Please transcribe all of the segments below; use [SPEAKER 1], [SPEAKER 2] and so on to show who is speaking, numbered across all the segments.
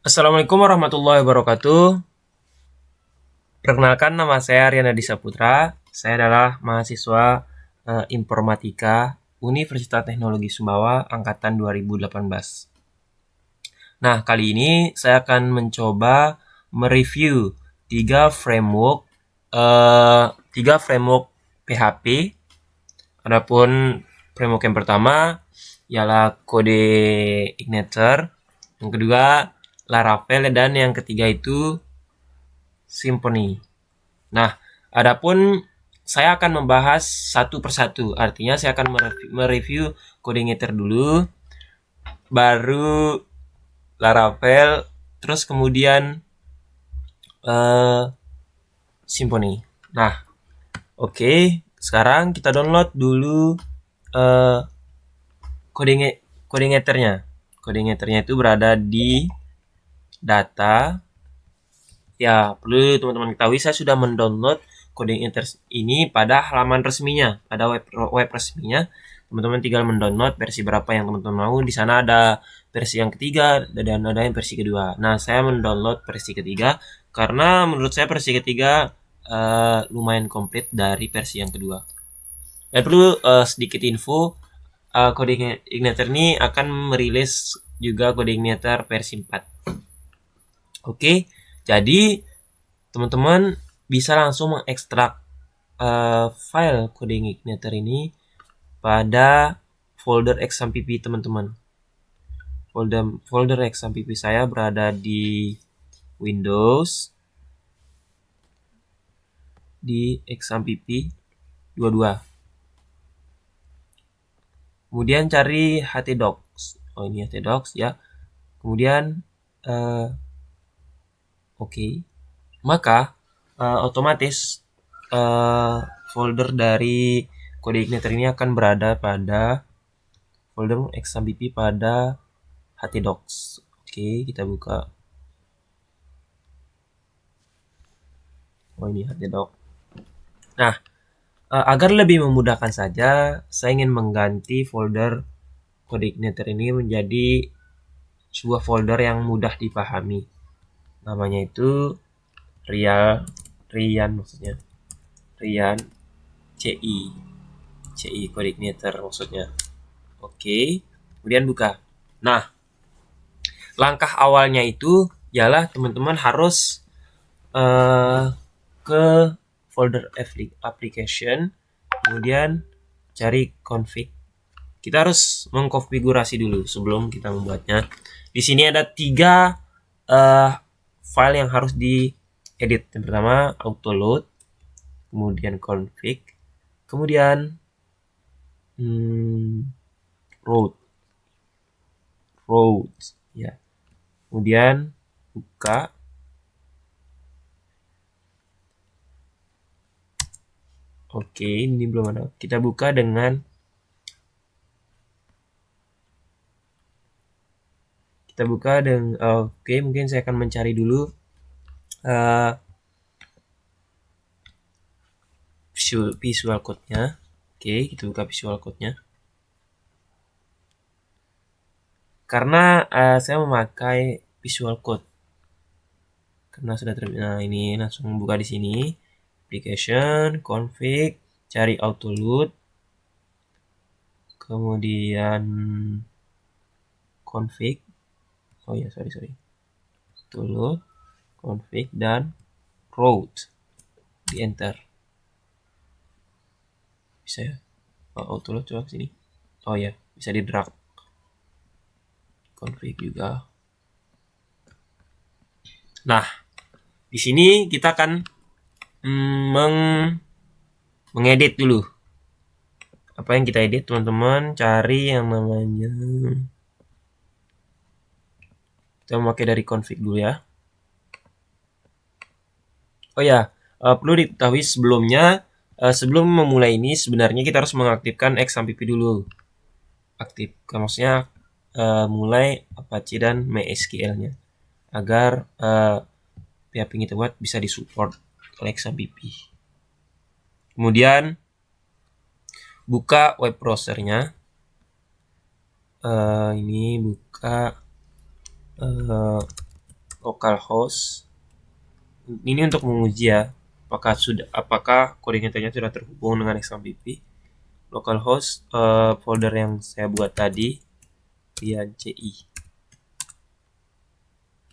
[SPEAKER 1] Assalamualaikum warahmatullahi wabarakatuh. Perkenalkan, nama saya Riana Disaputra. Saya adalah mahasiswa Informatika Universitas Teknologi Sumbawa angkatan 2018. Nah, kali ini saya akan mencoba mereview tiga framework tiga framework PHP. Adapun framework yang pertama ialah Kode Igniter, yang kedua Laravel, dan yang ketiga itu Symfony. Nah, adapun saya akan membahas satu persatu. Artinya saya akan mereview Coding Ether dulu, baru Laravel, terus kemudian uh, Symfony. Nah, oke. Sekarang kita download dulu uh, Coding Coding Ether-nya. Coding Ether-nya itu berada di data. Ya, perlu teman-teman ketahui, saya sudah mendownload Coding Ether ini pada halaman resminya, pada web resminya. Teman-teman tinggal mendownload versi berapa yang teman-teman mau. Di sana ada versi yang ketiga dan ada yang versi kedua. Nah, saya mendownload versi ketiga karena menurut saya versi ketiga lumayan komplit dari versi yang kedua. Dan perlu sedikit info, Coding Igniter ini akan merilis juga Coding Igniter versi 4. Oke, jadi teman-teman bisa langsung mengekstrak file Coding Igniter ini pada folder XAMPP teman-teman. Folder XAMPP saya berada di Windows, di XAMPP 22. Kemudian cari htdocs. Oh, ini htdocs ya. Kemudian oke. Maka otomatis folder dari Code Igniter ini akan berada pada folder XAMPP pada htdocs. Oke, kita buka. Oh, ini htdocs. Nah, agar lebih memudahkan saja, saya ingin mengganti folder Code Igniter ini menjadi sebuah folder yang mudah dipahami. Namanya itu Rian maksudnya. Rian CI Code Igniter maksudnya. Oke, kemudian buka. Nah, langkah awalnya itu ialah teman-teman harus ke folder application, kemudian cari config. Kita harus mengkonfigurasi dulu sebelum kita membuatnya. Di sini ada tiga file yang harus diedit. Yang pertama autoload, kemudian config, kemudian root ya. Kemudian buka. Oke, ini belum ada. Kita buka dengan oke, mungkin saya akan mencari dulu visual code-nya. Oke, kita buka visual code-nya. Karena saya memakai visual code. Karena sudah nah, ini langsung buka di sini. Application, config, cari autoload. Kemudian config. Oh ya, sorry. Autoload, config, dan root. Di enter. Bisa ya? Oh, autoload coba sini. Oh ya, bisa di drag. Config juga. Nah, di sini kita akan mengedit dulu. Apa yang kita edit, teman-teman? Cari yang namanya, kita memakai dari config dulu ya. Oh ya, perlu diketahui sebelumnya, sebelum memulai ini sebenarnya kita harus mengaktifkan XAMPP dulu. Maksudnya mulai Apache dan MySQL-nya agar PHP yang kita buat bisa disupport oleh XAMPP. Kemudian buka web browsernya. Ini buka localhost. Ini untuk menguji ya, apakah koordinatanya sudah terhubung dengan XAMPP. Localhost folder yang saya buat tadi, Rian CI.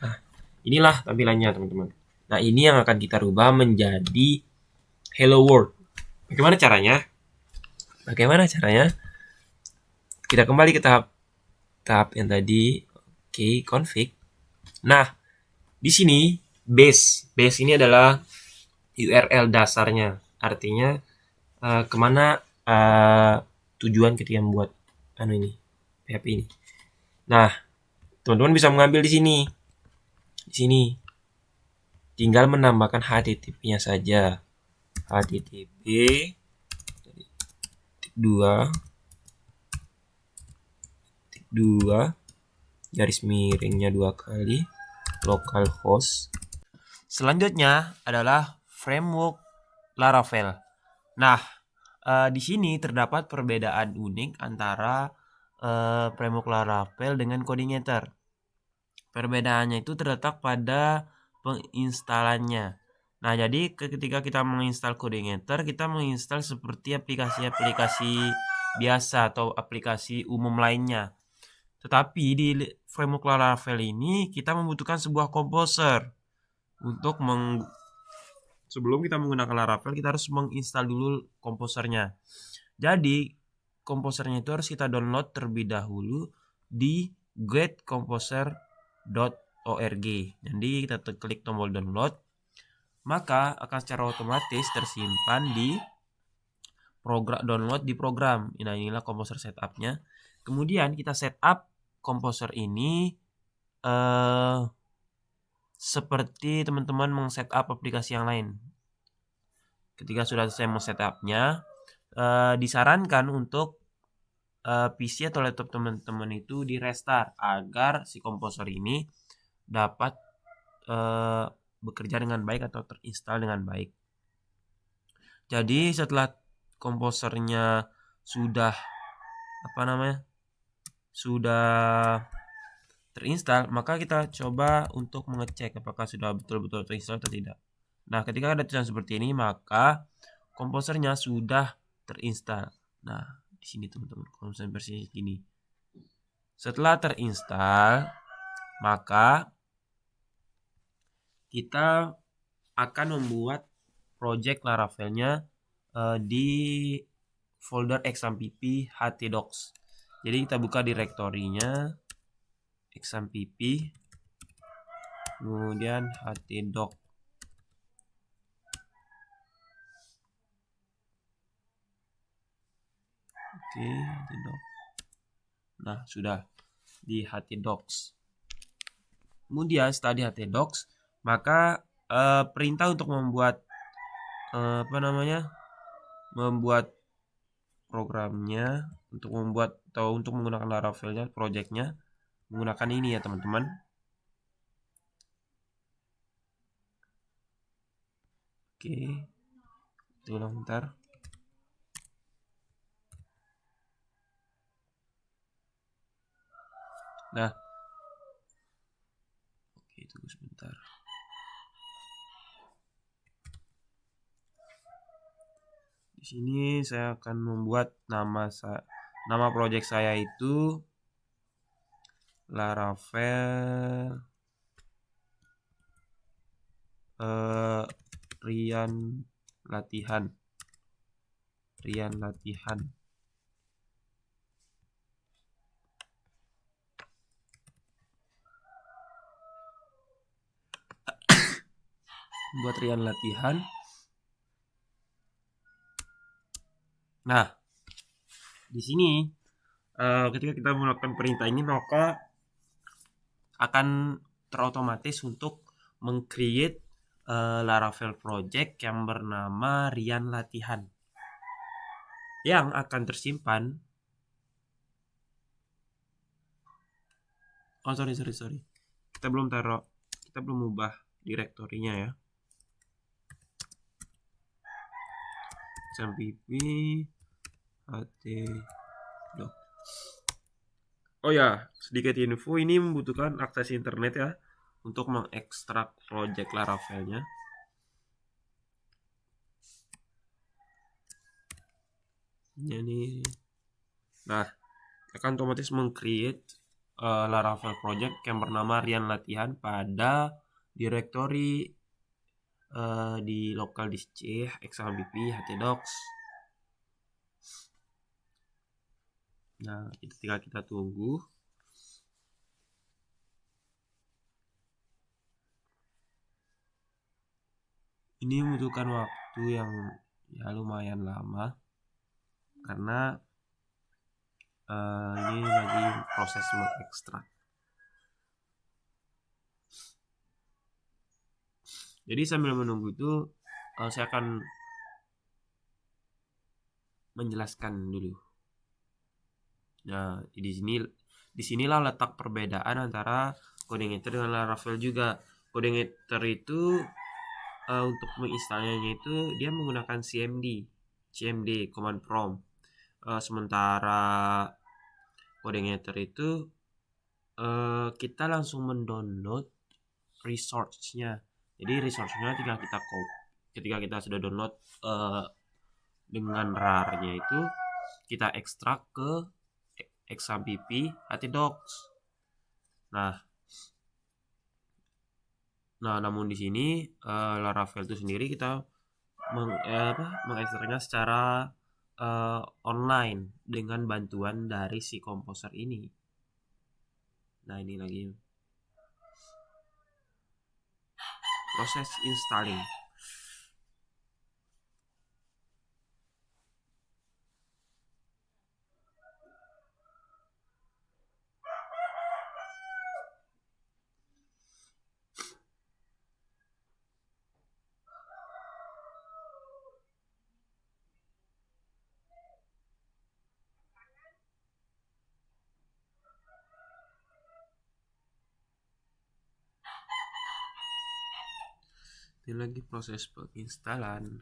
[SPEAKER 1] Nah, inilah tampilannya teman-teman. Nah, ini yang akan kita rubah menjadi Hello World. Bagaimana caranya? Kita kembali ke tahap yang tadi. Oke, config. Nah, di sini base ini adalah URL dasarnya. Artinya kemana tujuan ketika membuat PHP ini. Nah, teman-teman bisa mengambil di sini. Tinggal menambahkan HTTP-nya saja. HTTP 2 garis miringnya 2 kali localhost. Selanjutnya adalah framework Laravel. Nah, di sini terdapat perbedaan unik antara framework Laravel dengan Coordinator. Perbedaannya itu terletak pada penginstalannya. Nah, jadi ketika kita menginstal Coordinator, kita menginstal seperti aplikasi-aplikasi biasa atau aplikasi umum lainnya. Tetapi di framework Laravel ini kita membutuhkan sebuah komposer. Sebelum kita menggunakan Laravel, kita harus menginstal dulu komposernya. Jadi, komposernya itu harus kita download terlebih dahulu di getcomposer.org. Jadi kita klik tombol download, maka akan secara otomatis tersimpan di program download di program. Nah, inilah komposer setupnya. Kemudian kita setup komposer ini seperti teman-teman meng-setup aplikasi yang lain. Ketika sudah selesai meng-setupnya, disarankan untuk PC atau laptop teman-teman itu di restart agar si komposer ini dapat bekerja dengan baik atau terinstall dengan baik. Jadi setelah komposernya sudah terinstall, maka kita coba untuk mengecek apakah sudah betul-betul terinstall atau tidak. Nah, ketika ada tulisan seperti ini, maka komposernya sudah terinstall. Nah, di sini teman-teman, komposer versi ini. Setelah terinstall, maka kita akan membuat project Laravelnya di folder XAMPP htdocs. Jadi kita buka direktorinya XAMPP, kemudian htdoc. Oke, htdoc. Nah, sudah di htdocs. Kemudian setelah di htdocs, maka perintah untuk membuat membuat programnya, untuk menggunakan Laravelnya, projectnya menggunakan ini ya teman-teman. Oke, tunggu bentar. Nah, oke, tunggu sebentar. Di sini saya akan membuat nama project saya itu Laravel Rian Latihan. Buat Rian Latihan. Nah, di sini ketika kita melakukan perintah ini, maka akan terotomatis untuk meng-create Laravel project yang bernama Rian Latihan, yang akan tersimpan. Oh, sorry. Kita belum ubah direktorinya ya. XAMPP htdoc. Oh ya, sedikit info, ini membutuhkan akses internet ya untuk mengekstrak project Laravel-nya. Jadi, nah, akan otomatis meng-create Laravel project yang bernama Rian Latihan pada directory di local disk C, XAMPP, htdocs. Nah, itu tinggal kita tunggu. Ini membutuhkan waktu yang ya lumayan lama karena ini lagi proses mengekstrak. Jadi sambil menunggu itu saya akan menjelaskan dulu. Nah, disinilah letak perbedaan antara coding editor dengan Laravel juga. Coding editor itu untuk menginstalnya itu dia menggunakan CMD command prompt. Sementara coding editor itu kita langsung mendownload resource-nya. Jadi resource-nya tinggal kita copy. Ketika kita sudah download dengan RAR-nya itu kita ekstrak ke XAMPP htdocs. Nah, namun di sini Laravel itu sendiri kita mengekstraknya secara online dengan bantuan dari si komposer ini. Nah, ini lagi proses installing. Ini lagi proses penginstalan.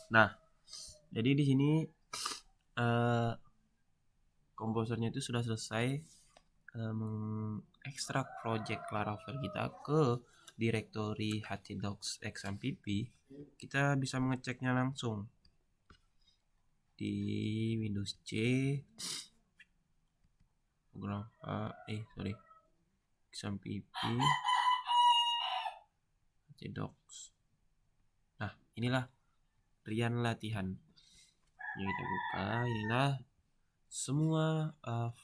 [SPEAKER 1] Nah, jadi di sini komposernya itu sudah selesai mengekstrak project Laravel kita ke directory htdocs XAMPP. Kita bisa mengeceknya langsung di Windows C program XAMPP htdocs. Nah, inilah Rian Latihan yang kita buka. Inilah semua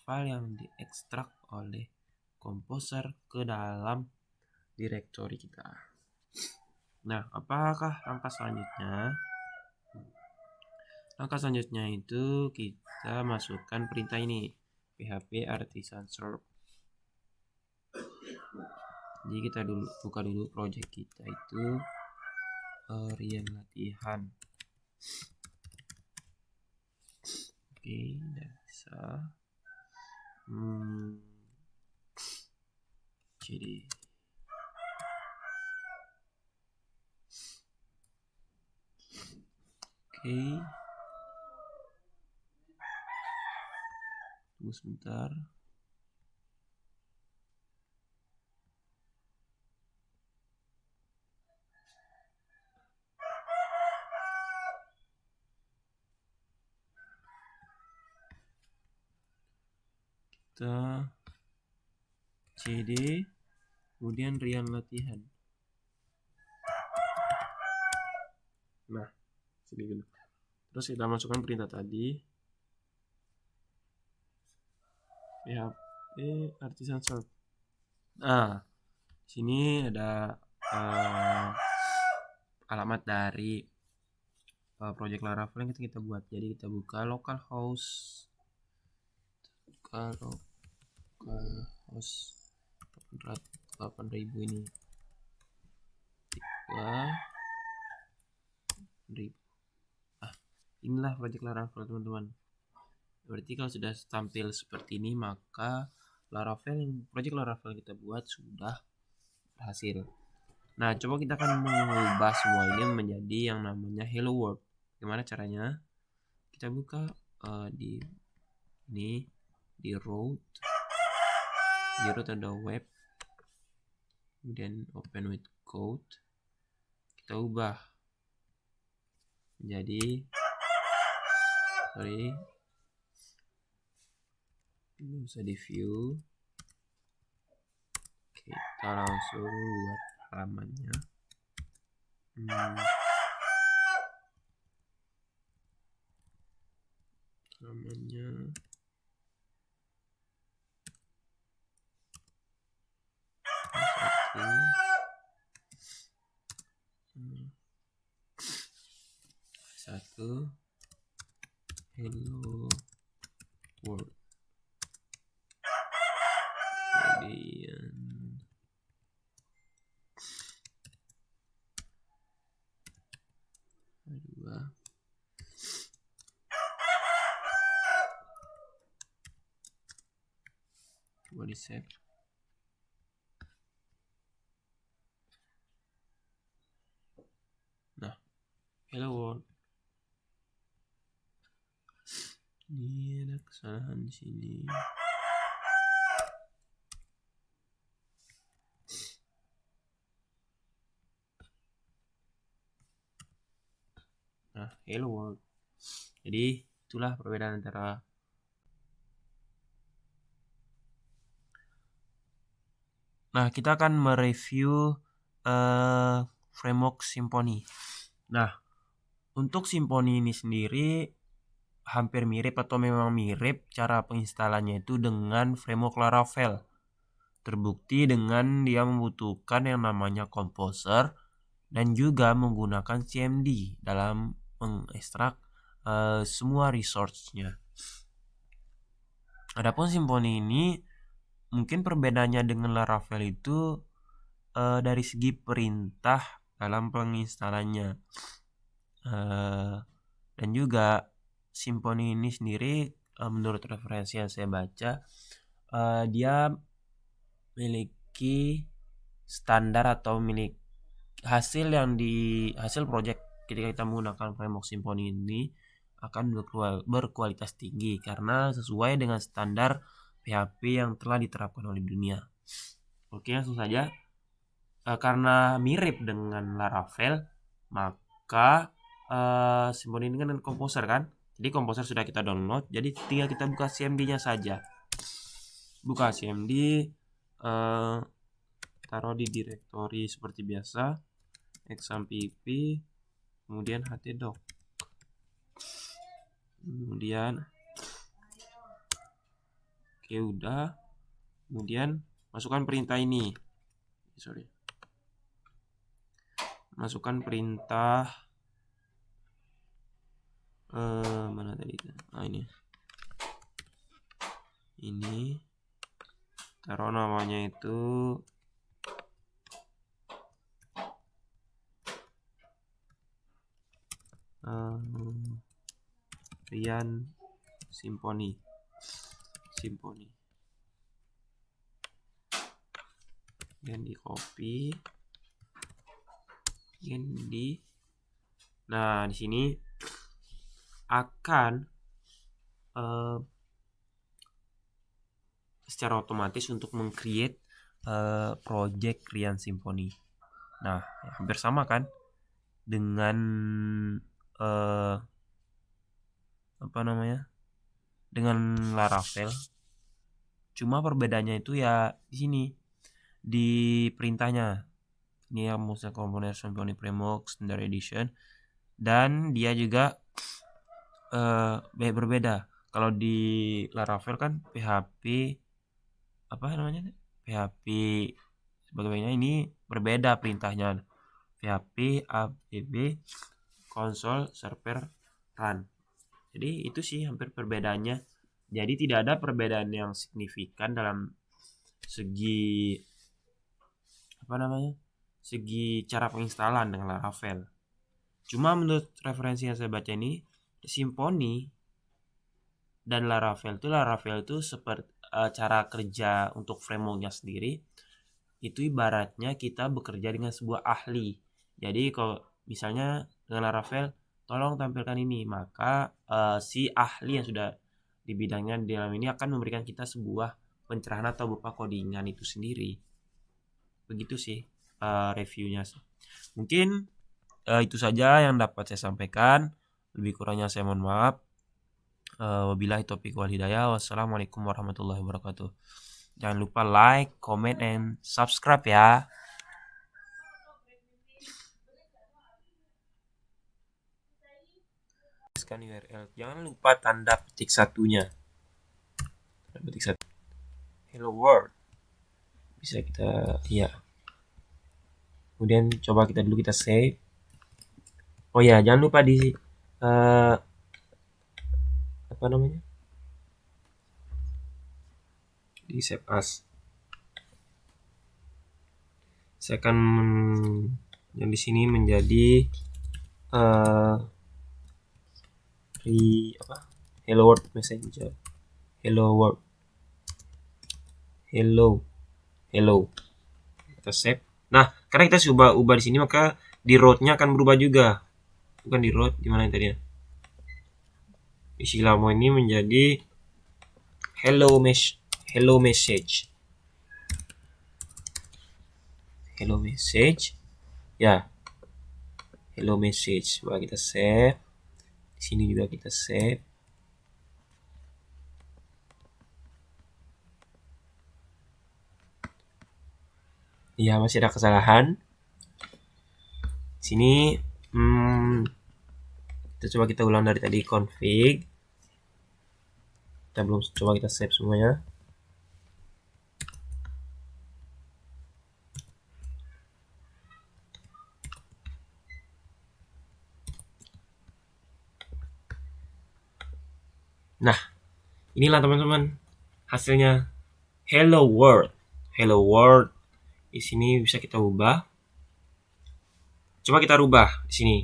[SPEAKER 1] file yang diekstrak oleh komposer ke dalam directory kita. Nah, apakah langkah selanjutnya? Langkah selanjutnya itu kita masukkan perintah ini, php artisan serve. Jadi kita buka dulu project kita itu Rian Latihan. Oke, udah bisa. Jadi oke, tunggu sebentar. Kita CD, kemudian rian latihan. Nah, sini dulu. Terus kita masukkan perintah tadi. PHP artisan serve. Nah, sini ada alamat dari project Laravel yang kita buat. Jadi kita buka localhost, buka localhost 8.000 ini. 3.000. Inilah project Laravel, teman-teman. Berarti kalau sudah tampil seperti ini, maka project Laravel kita buat sudah berhasil. Nah, coba kita akan mengubah semua ini menjadi yang namanya Hello World. Gimana caranya? Kita buka di root ada web, kemudian open with code, kita ubah menjadi ini bisa di view. Kita langsung buat halamannya. Satu Hello World. Kemudian dua. Coba di save. Nah, Hello World. Ini ada kesalahan di sini. Nah, Hello World. Jadi itulah perbedaan antara kita akan mereview framework Symfony. Nah, untuk Symfony ini sendiri hampir mirip atau memang mirip cara penginstalannya itu dengan framework Laravel. Terbukti dengan dia membutuhkan yang namanya Composer dan juga menggunakan CMD dalam mengekstrak semua resource-nya. Adapun Symfony ini mungkin perbedaannya dengan Laravel itu dari segi perintah dalam penginstalannya. Dan juga Symfony ini sendiri menurut referensi yang saya baca dia memiliki standar atau hasil project ketika kita menggunakan framework Symfony ini akan berkualitas tinggi karena sesuai dengan standar PHP yang telah diterapkan oleh dunia. Oke, langsung saja. Karena mirip dengan Laravel, maka Symfony ini kan Composer kan. Jadi Composer sudah kita download, jadi tinggal kita buka CMD-nya saja. Buka CMD, taruh di directory seperti biasa, exampp, kemudian htdoc. Kemudian udah. Kemudian masukkan perintah ini. Masukkan perintah mana tadi? Ini taruh namanya itu rian Symfony. Dan di copy. Nah, di sini akan secara otomatis untuk meng-create project Rian Symfony. Nah, hampir sama kan dengan dengan Laravel. Cuma perbedaannya itu ya di sini di perintahnya. Ini ya Multiple Component Symfony Framework Standard Edition, dan dia juga berbeda. Kalau di Laravel kan PHP PHP sebagainya, ini berbeda perintahnya. PHP abb console server run. Jadi itu sih hampir perbedaannya. Jadi tidak ada perbedaan yang signifikan dalam segi segi cara penginstalan dengan Laravel. Cuma menurut referensi yang saya baca ini, Symfony dan Laravel itu seperti cara kerja untuk frameworknya sendiri. Itu ibaratnya kita bekerja dengan sebuah ahli. Jadi kalau misalnya dengan Laravel, tolong tampilkan ini, maka si ahli yang sudah di bidangnya di dalam ini akan memberikan kita sebuah pencerahan atau berupa codingan itu sendiri. Begitu sih reviewnya. Mungkin itu saja yang dapat saya sampaikan. Lebih kurangnya saya mohon maaf. Wabillahi taufiq wal hidayah. Wassalamualaikum warahmatullahi wabarakatuh. Jangan lupa like, comment, and subscribe ya. Tuliskan URL. Jangan lupa tanda petik satunya. Hello world. Bisa kita kemudian coba kita save. Oh ya, jangan lupa di di save as. Saya akan yang di sini menjadi hello world messenger. Hello world. Hello. Kita save. Nah, karena kita coba ubah di sini, maka di root-nya akan berubah juga. Bukan di root, gimana yang tadi ya? Isi lama ini menjadi hello message. Hello message. Ya. Hello message. Coba kita save. Di sini juga kita save. Ya, masih ada kesalahan. Sini kita ulang dari tadi config. Kita belum coba kita save semuanya. Nah, inilah teman-teman hasilnya. Hello world. Di sini bisa kita ubah. Coba kita rubah di sini.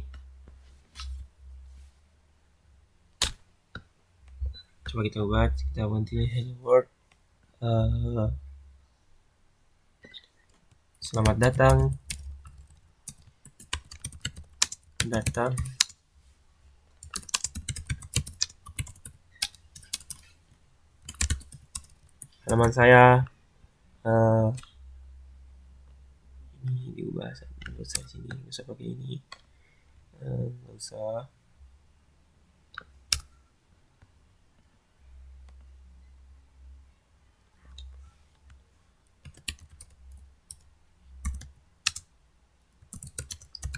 [SPEAKER 1] Coba kita ubah, kita ganti hello world. Selamat datang. Halaman saya. Ini diubah, nggak usah sini, nggak usah pakai ini, nggak usah.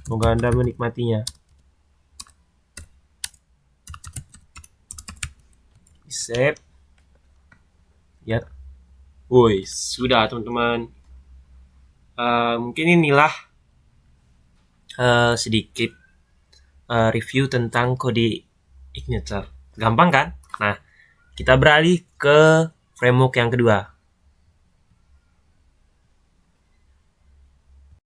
[SPEAKER 1] Semoga Anda menikmatinya. Save. Ya. Woi, sudah teman-teman. Mungkin inilah sedikit review tentang kode Igniter. Gampang kan? Nah, kita beralih ke framework yang kedua.